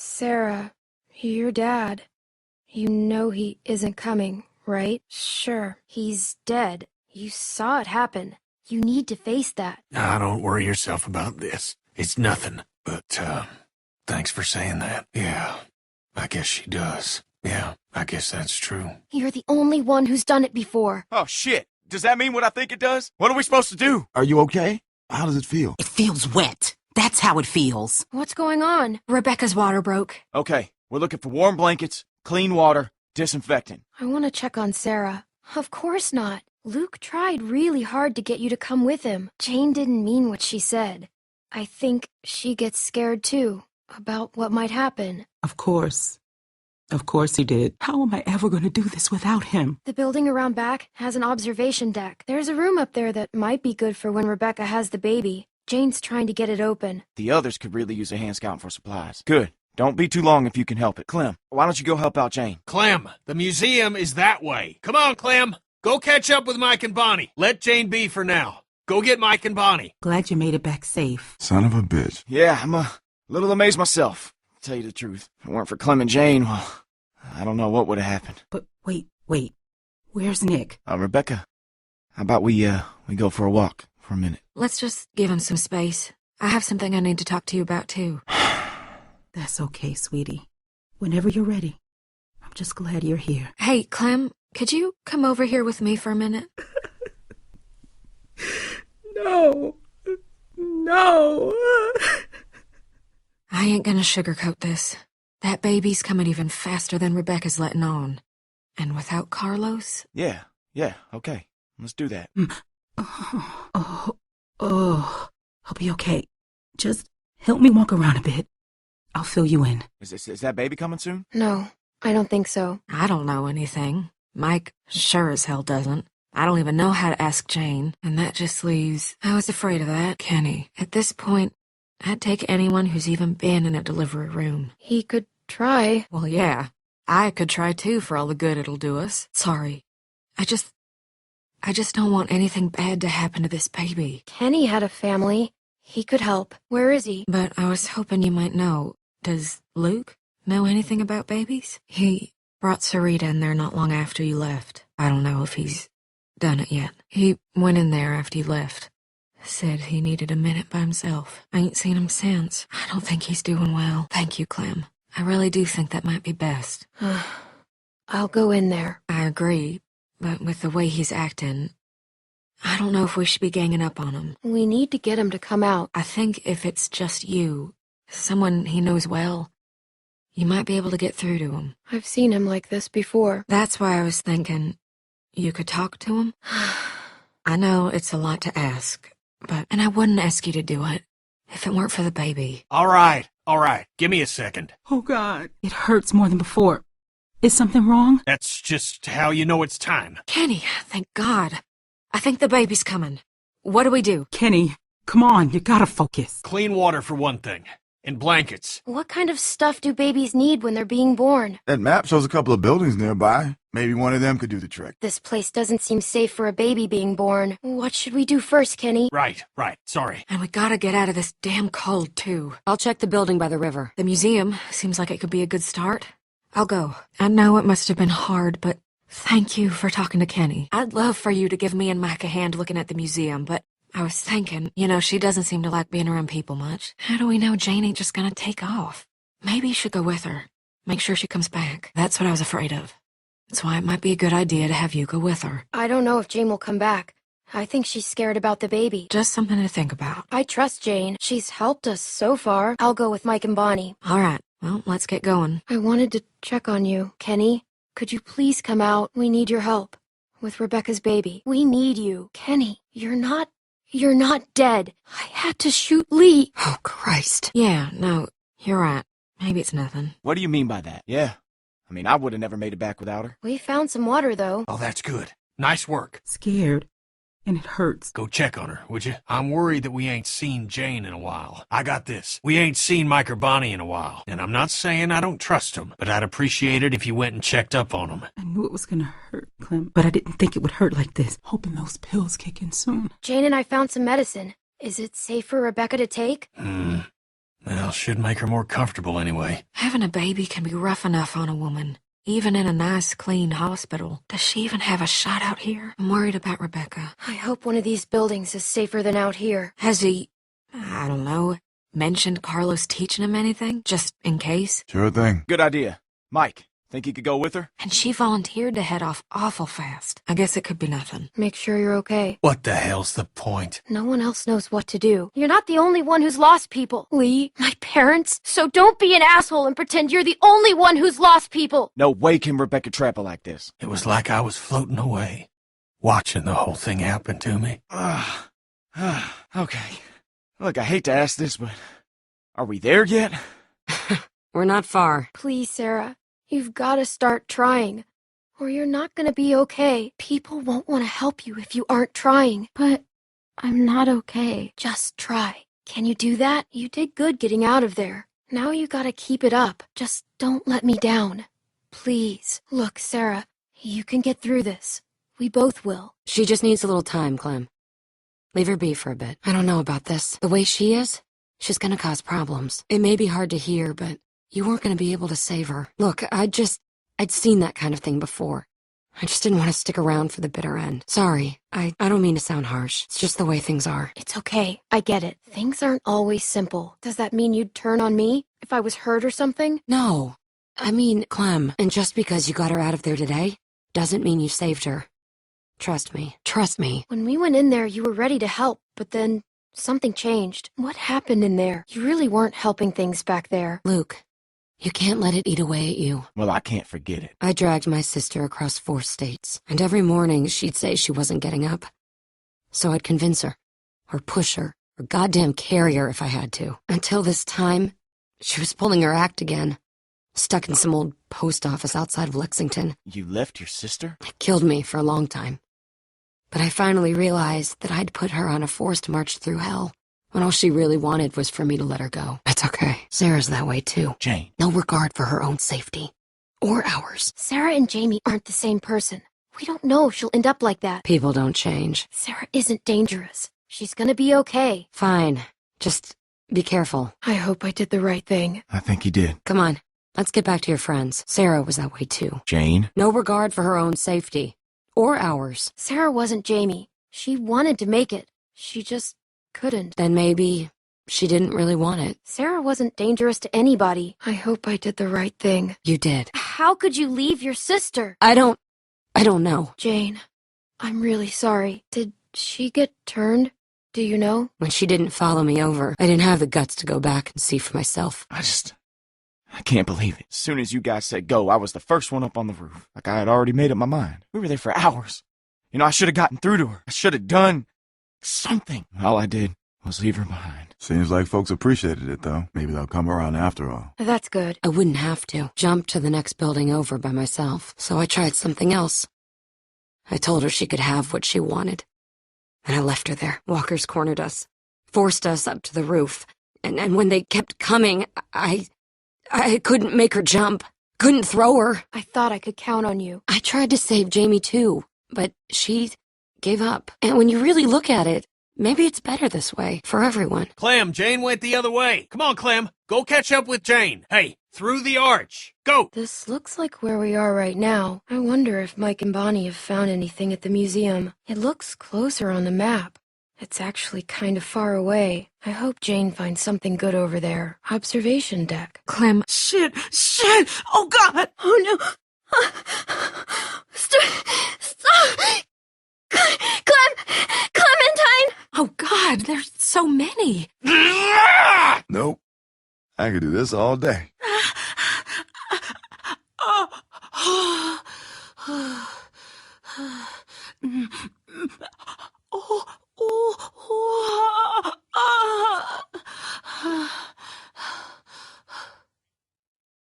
Sarah, your dad. You know he isn't coming, right? Sure, he's dead. You saw it happen. You need to face that. Nah, don't worry yourself about this. It's nothing. But, thanks for saying that. Yeah, I guess she does. Yeah, I guess that's true. You're the only one who's done it before. Oh, shit. Does that mean what I think it does? What are we supposed to do? Are you okay? How does it feel? It feels wet. That's how it feels. What's going on? Rebecca's water broke. Okay, we're looking for warm blankets, clean water, disinfectant. I want to check on Sarah. Of course not. Luke tried really hard to get you to come with him. Jane didn't mean what she said. I think she gets scared too, about what might happen. Of course. Of course he did. How am I ever going to do this without him? The building around back has an observation deck. There's a room up there that might be good for when Rebecca has the baby. Jane's trying to get it open. The others could really use a hand scouting for supplies. Good. Don't be too long if you can help it. Clem, why don't you go help out Jane? Clem, the museum is that way. Come on, Clem. Go catch up with Mike and Bonnie. Let Jane be for now. Go get Mike and Bonnie. Glad you made it back safe. Son of a bitch. Yeah, I'm a little amazed myself, to tell you the truth. If it weren't for Clem and Jane, well, I don't know what would have happened. But wait. Where's Nick? Rebecca, how about we go for a walk for a minute? Let's just give him some space. I have something I need to talk to you about, too. That's okay, sweetie. Whenever you're ready. I'm just glad you're here. Hey, Clem, could you come over here with me for a minute? No. I ain't gonna sugarcoat this. That baby's coming even faster than Rebecca's letting on. And without Carlos? Yeah, okay. Let's do that. Oh, I'll be okay. Just help me walk around a bit. I'll fill you in. Is that baby coming soon? No, I don't think so. I don't know anything. Mike sure as hell doesn't. I don't even know how to ask Jane, and that just leaves... I was afraid of that, Kenny. At this point, I'd take anyone who's even been in a delivery room. He could try. Well, yeah. I could try too for all the good it'll do us. Sorry. I just don't want anything bad to happen to this baby. Kenny had a family. He could help. Where is he? But I was hoping you might know. Does Luke know anything about babies? He brought Sarita in there not long after you left. I don't know if he's done it yet. He went in there after you left. Said he needed a minute by himself. I ain't seen him since. I don't think he's doing well. Thank you, Clem. I really do think that might be best. I'll go in there. I agree, but with the way he's acting, I don't know if we should be ganging up on him. We need to get him to come out. I think if it's just you, someone he knows well, you might be able to get through to him. I've seen him like this before. That's why I was thinking you could talk to him. I know it's a lot to ask, and I wouldn't ask you to do it if it weren't for the baby. All right. Give me a second. Oh, God. It hurts more than before. Is something wrong? That's just how you know it's time. Kenny, thank God. I think the baby's coming. What do we do? Kenny, come on. You gotta focus. Clean water for one thing. And blankets. What kind of stuff do babies need when they're being born? That map shows a couple of buildings nearby. Maybe one of them could do the trick. This place doesn't seem safe for a baby being born. What should we do first, Kenny? Right. Sorry. And we gotta get out of this damn cold, too. I'll check the building by the river. The museum seems like it could be a good start. I'll go. I know it must have been hard, but thank you for talking to Kenny. I'd love for you to give me and Mike a hand looking at the museum, but I was thinking, she doesn't seem to like being around people much. How do we know Jane ain't just gonna take off? Maybe you should go with her. Make sure she comes back. That's what I was afraid of. That's why it might be a good idea to have you go with her. I don't know if Jane will come back. I think she's scared about the baby. Just something to think about. I trust Jane. She's helped us so far. I'll go with Mike and Bonnie. All right. Well, let's get going. I wanted to check on you. Kenny, could you please come out? We need your help. With Rebecca's baby. We need you. Kenny, you're not dead. I had to shoot Lee. Oh, Christ. Yeah, no, you're right. Maybe it's nothing. What do you mean by that? Yeah. I would have never made it back without her. We found some water, though. Oh, that's good. Nice work. Scared. And it hurts. Go check on her, would you? I'm worried that we ain't seen Jane in a while. I got this. We ain't seen Mike or Bonnie in a while. And I'm not saying I don't trust them, but I'd appreciate it if you went and checked up on them. I knew it was gonna hurt, Clem, but I didn't think it would hurt like this. Hoping those pills kick in soon. Jane and I found some medicine. Is it safe for Rebecca to take? Well, should make her more comfortable anyway. Having a baby can be rough enough on a woman, even in a nice, clean hospital. Does she even have a shot out here? I'm worried about Rebecca. I hope one of these buildings is safer than out here. Has he, I don't know, mentioned Carlos teaching him anything? Just in case? Sure thing. Good idea. Mike, think you could go with her? And she volunteered to head off awful fast. I guess it could be nothing. Make sure you're okay. What the hell's the point? No one else knows what to do. You're not the only one who's lost people, Lee. My parents. So don't be an asshole and pretend you're the only one who's lost people. No way can Rebecca trap her like this. It was like I was floating away, watching the whole thing happen to me. Okay. Look, I hate to ask this, but are we there yet? We're not far. Please, Sarah. You've got to start trying, or you're not going to be okay. People won't want to help you if you aren't trying. But I'm not okay. Just try. Can you do that? You did good getting out of there. Now you got to keep it up. Just don't let me down. Please. Look, Sarah, you can get through this. We both will. She just needs a little time, Clem. Leave her be for a bit. I don't know about this. The way she is, she's gonna cause problems. It may be hard to hear, but you weren't gonna be able to save her. Look, I'd seen that kind of thing before. I just didn't want to stick around for the bitter end. Sorry, I don't mean to sound harsh. It's just the way things are. It's okay. I get it. Things aren't always simple. Does that mean you'd turn on me if I was hurt or something? No. I mean, Clem, and just because you got her out of there today doesn't mean you saved her. Trust me. Trust me. When we went in there, you were ready to help, but then something changed. What happened in there? You really weren't helping things back there. Luke, you can't let it eat away at you. Well, I can't forget it. I dragged my sister across 4 states, and every morning she'd say she wasn't getting up. So I'd convince her, or push her, or goddamn carry her if I had to. Until this time, she was pulling her act again. Stuck in some old post office outside of Lexington. You left your sister? It killed me for a long time. But I finally realized that I'd put her on a forced march through hell, when all she really wanted was for me to let her go. That's okay. Sarah's that way too. Jane. No regard for her own safety. Or ours. Sarah and Jamie aren't the same person. We don't know if she'll end up like that. People don't change. Sarah isn't dangerous. She's gonna be okay. Fine. Just be careful. I hope I did the right thing. I think you did. Come on. Let's get back to your friends. Sarah was that way too. Jane? No regard for her own safety. Or ours. Sarah wasn't Jamie. She wanted to make it. She just couldn't. Then maybe she didn't really want it. Sarah wasn't dangerous to anybody. I hope I did the right thing. You did. How could you leave your sister? I don't know. Jane, I'm really sorry. Did she get turned? Do you know? When she didn't follow me over, I didn't have the guts to go back and see for myself. I can't believe it. As soon as you guys said go, I was the first one up on the roof. Like I had already made up my mind. We were there for hours. You know, I should have gotten through to her. I should have done something. All I did was leave her behind. Seems like folks appreciated it, though. Maybe they'll come around after all. That's good. I wouldn't have to jump to the next building over by myself, so I tried something else. I told her she could have what she wanted. And I left her there. Walkers cornered us, forced us up to the roof. And when they kept coming, I couldn't make her jump. Couldn't throw her. I thought I could count on you. I tried to save Jamie too, but she gave up. And when you really look at it, maybe it's better this way for everyone. Clem, Jane went the other way. Come on, Clem. Go catch up with Jane. Hey, through the arch. Go! This looks like where we are right now. I wonder if Mike and Bonnie have found anything at the museum. It looks closer on the map. It's actually kind of far away. I hope Jane finds something good over there. Observation deck. Clem. Shit! Oh, God! Oh, no. Stop! Clementine! Oh, God, there's so many. Nope. I could do this all day.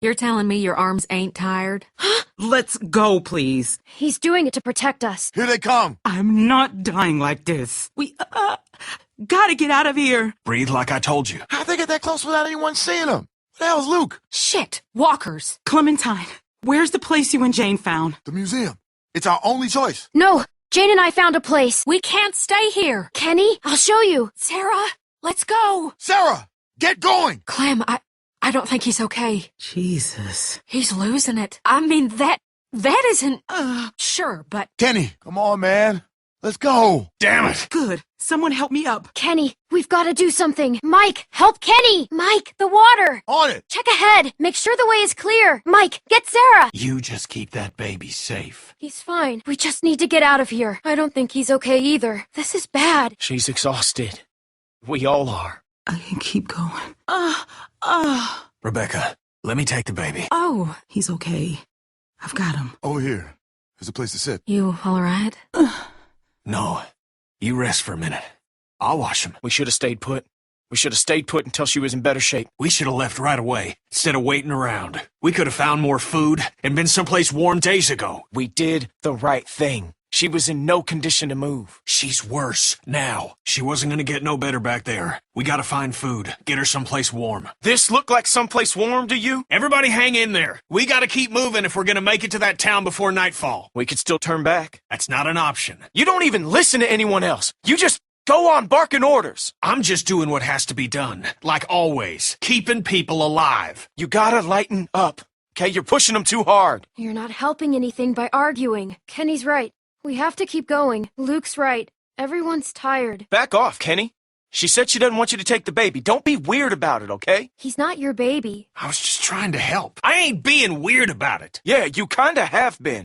You're telling me your arms ain't tired? Let's go, please. He's doing it to protect us. Here they come. I'm not dying like this. We, gotta get out of here. Breathe like I told you. How'd they get that close without anyone seeing them? What the hell's Luke? Shit, walkers. Clementine, where's the place you and Jane found? The museum. It's our only choice. No, Jane and I found a place. We can't stay here. Kenny, I'll show you. Sarah, let's go. Sarah, Get going! Clem, I don't think he's okay. Jesus. He's losing it. I mean, that isn't... Sure, but... Kenny, come on, man. Let's go. Damn it! Good. Someone help me up. Kenny, we've got to do something. Mike, help Kenny! Mike, the water! On it. Check ahead. Make sure the way is clear. Mike, get Sarah! You just keep that baby safe. He's fine. We just need to get out of here. I don't think he's okay either. This is bad. She's exhausted. We all are. I can keep going. Rebecca, let me take the baby. Oh, He's okay. I've got him. Over here. There's a place to sit. you all right? No, you rest for a minute. I'll wash him. We should have stayed put. We should have stayed put until she was in better shape. We should have left right away, instead of waiting around. We could have found more food and been someplace warm days ago. We did the right thing. She was in no condition to move. She's worse now. She wasn't gonna get no better back there. We gotta find food, get her someplace warm. This look like someplace warm to you? Everybody hang in there. We gotta keep moving if we're gonna make it to that town before nightfall. We could still turn back. That's not an option. You don't even listen to anyone else. You just go on barking orders. I'm just doing what has to be done, like always, keeping people alive. You gotta lighten up. Okay, you're pushing them too hard. You're not helping anything by arguing. Kenny's right. We have to keep going. Luke's right. Everyone's tired. Back off, Kenny. She said she doesn't want you to take the baby. Don't be weird about it, okay? He's not your baby. I was just trying to help. I ain't being weird about it. Yeah, you kinda have been.